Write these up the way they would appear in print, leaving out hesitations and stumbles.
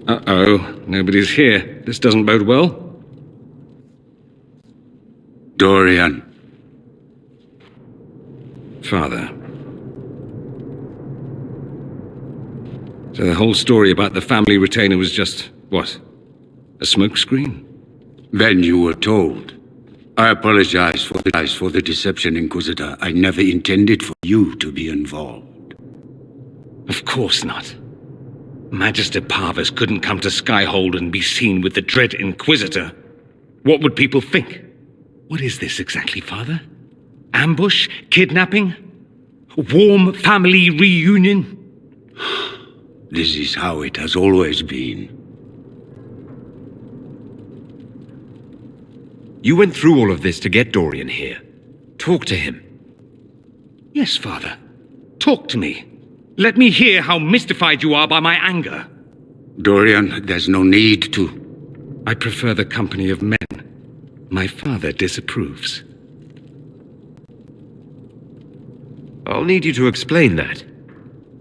Uh-oh, nobody's here. This doesn't bode well. Dorian. Father. So the whole story about the family retainer was just, what? A smokescreen? Then you were told. I apologize for the deception, Inquisitor. I never intended for you to be involved. Of course not. Magister Parvus couldn't come to Skyhold and be seen with the dread Inquisitor. What would people think? What is this exactly, Father? Ambush? Kidnapping? Warm family reunion? This is how it has always been. You went through all of this to get Dorian here. Talk to him. Yes, Father. Talk to me. Let me hear how mystified you are by my anger. Dorian, there's no need to. I prefer the company of men. My father disapproves. I'll need you to explain that.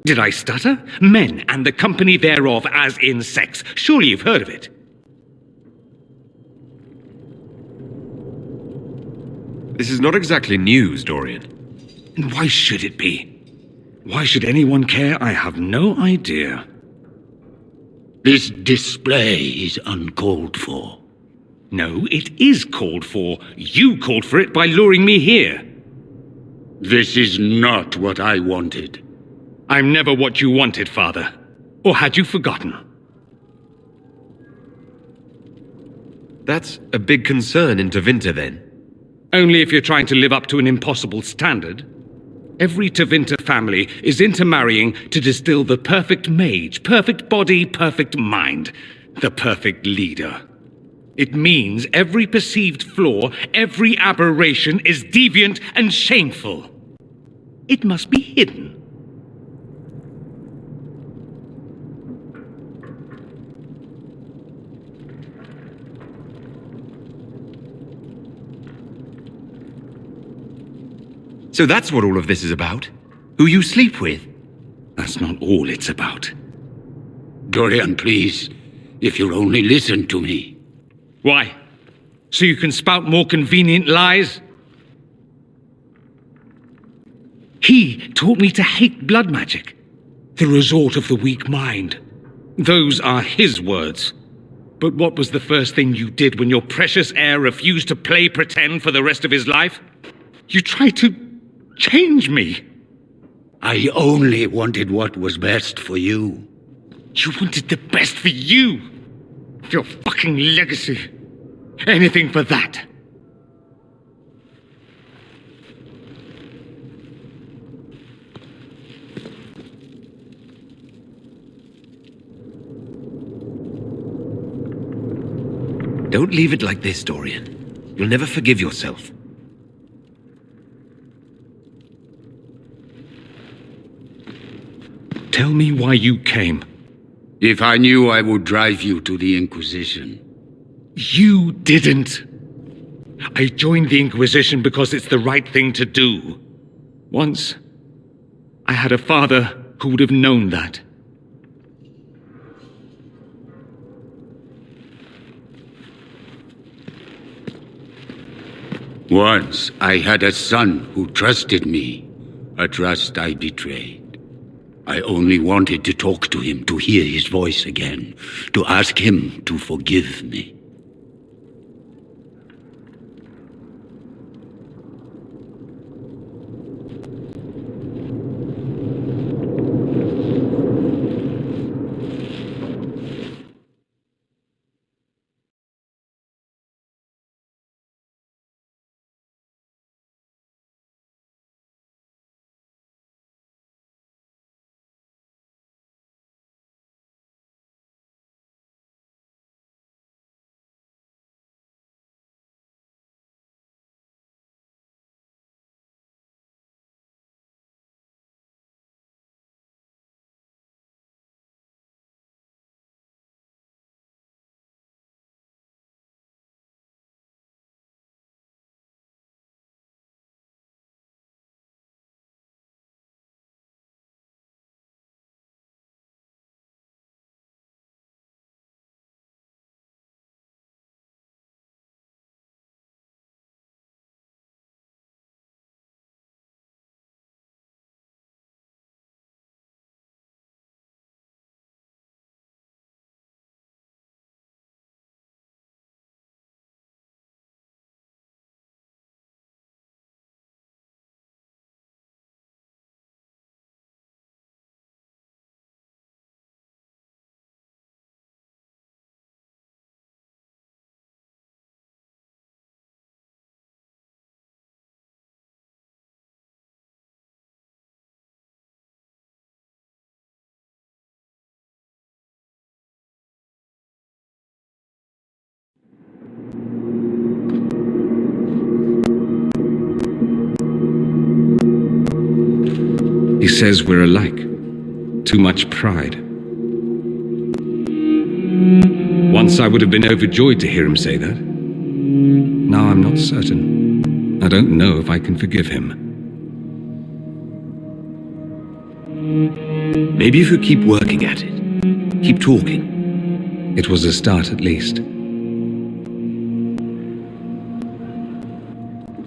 Did I stutter? Men and the company thereof, as in sex. Surely you've heard of it. This is not exactly news, Dorian. And why should it be? Why should anyone care? I have no idea. This display is uncalled for. No, it is called for. You called for it by luring me here. This is not what I wanted. I'm never what you wanted, Father. Or had you forgotten? That's a big concern in Tevinter, then. Only if you're trying to live up to an impossible standard. Every Tevinter family is intermarrying to distill the perfect mage, perfect body, perfect mind, the perfect leader. It means every perceived flaw, every aberration is deviant and shameful. It must be hidden. So that's what all of this is about? Who you sleep with? That's not all it's about. Dorian, please. If you'll only listen to me. Why? So you can spout more convenient lies? He taught me to hate blood magic, the resort of the weak mind. Those are his words. But what was the first thing you did when your precious heir refused to play pretend for the rest of his life? You tried to change me. I only wanted what was best for you. You wanted the best for you. Your fucking legacy. Anything for that. Don't leave it like this, Dorian. You'll never forgive yourself. Tell me why you came. If I knew, I would drive you to the Inquisition. You didn't. I joined the Inquisition because it's the right thing to do. Once, I had a father who would have known that. Once, I had a son who trusted me, a trust I betrayed. I only wanted to talk to him, to hear his voice again, to ask him to forgive me. He says we're alike. Too much pride. Once I would have been overjoyed to hear him say that. Now I'm not certain. I don't know if I can forgive him. Maybe if you keep working at it, keep talking. It was a start at least.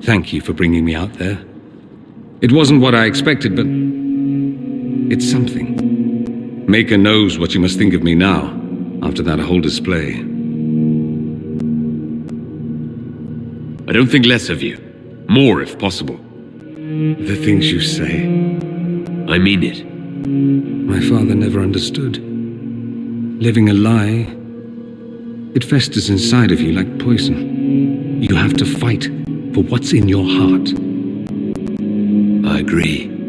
Thank you for bringing me out there. It wasn't what I expected, but it's something. Maker knows what you must think of me now, after that whole display. I don't think less of you. More, if possible. The things you say. I mean it. My father never understood. Living a lie, it festers inside of you like poison. You have to fight for what's in your heart. I agree.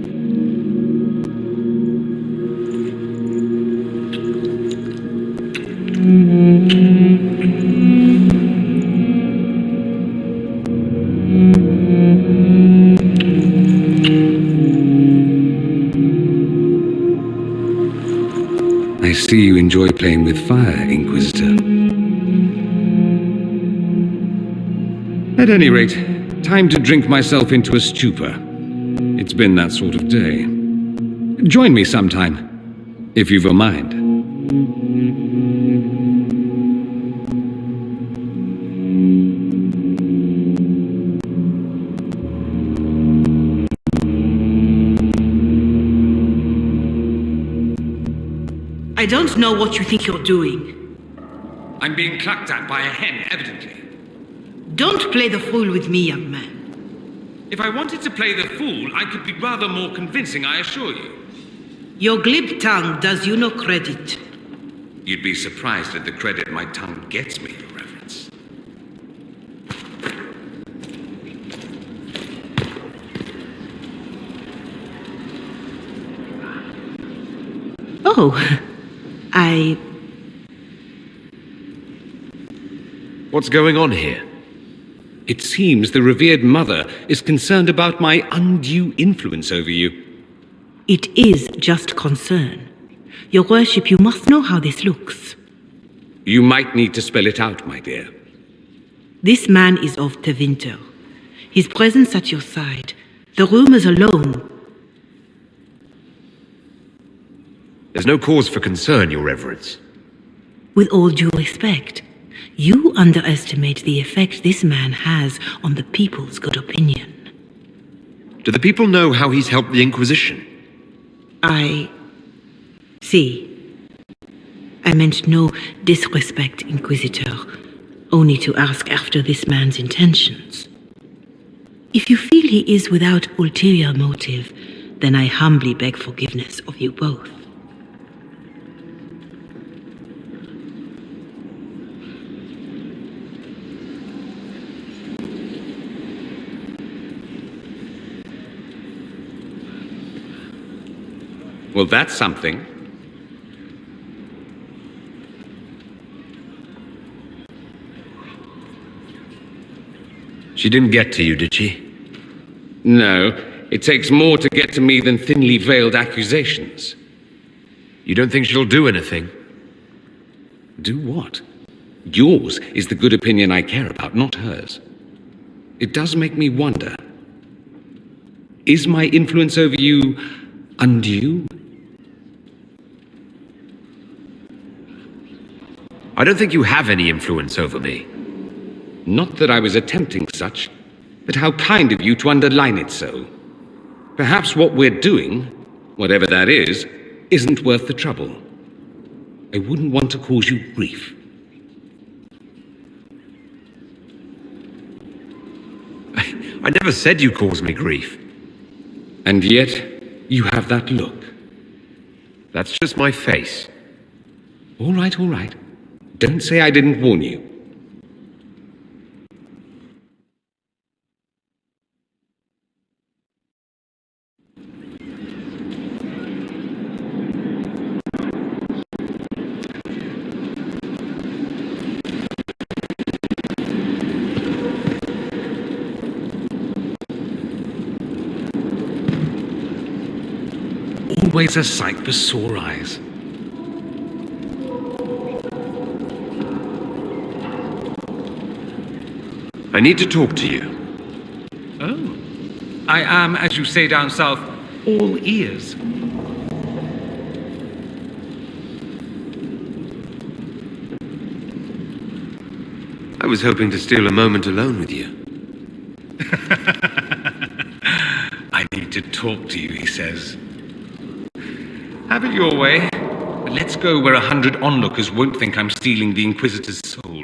I see you enjoy playing with fire, Inquisitor. At any rate, time to drink myself into a stupor. It's been that sort of day. Join me sometime, if you've a mind. I don't know what you think you're doing. I'm being clucked at by a hen, evidently. Don't play the fool with me, young man. If I wanted to play the fool, I could be rather more convincing, I assure you. Your glib tongue does you no credit. You'd be surprised at the credit my tongue gets me, Your Reverence. Oh, What's going on here? It seems the revered mother is concerned about my undue influence over you. It is just concern. Your worship, you must know how this looks. You might need to spell it out, my dear. This man is of Tevinter. His presence at your side, the rumors alone. There's no cause for concern, Your Reverence. With all due respect, you underestimate the effect this man has on the people's good opinion. Do the people know how he's helped the Inquisition? I see. I meant no disrespect, Inquisitor, only to ask after this man's intentions. If you feel he is without ulterior motive, then I humbly beg forgiveness of you both. Well, that's something. She didn't get to you, did she? No, it takes more to get to me than thinly veiled accusations. You don't think she'll do anything? Do what? Yours is the good opinion I care about, not hers. It does make me wonder. Is my influence over you undue? I don't think you have any influence over me. Not that I was attempting such, but how kind of you to underline it so. Perhaps what we're doing, whatever that is, isn't worth the trouble. I wouldn't want to cause you grief. I never said you caused me grief. And yet, you have that look. That's just my face. All right, all right. Don't say I didn't warn you. always a sight for sore eyes. I need to talk to you. Oh. I am, as you say down south, all ears. I was hoping to steal a moment alone with you. I need to talk to you, he says. Have it your way. But let's go where 100 onlookers won't think I'm stealing the Inquisitor's soul.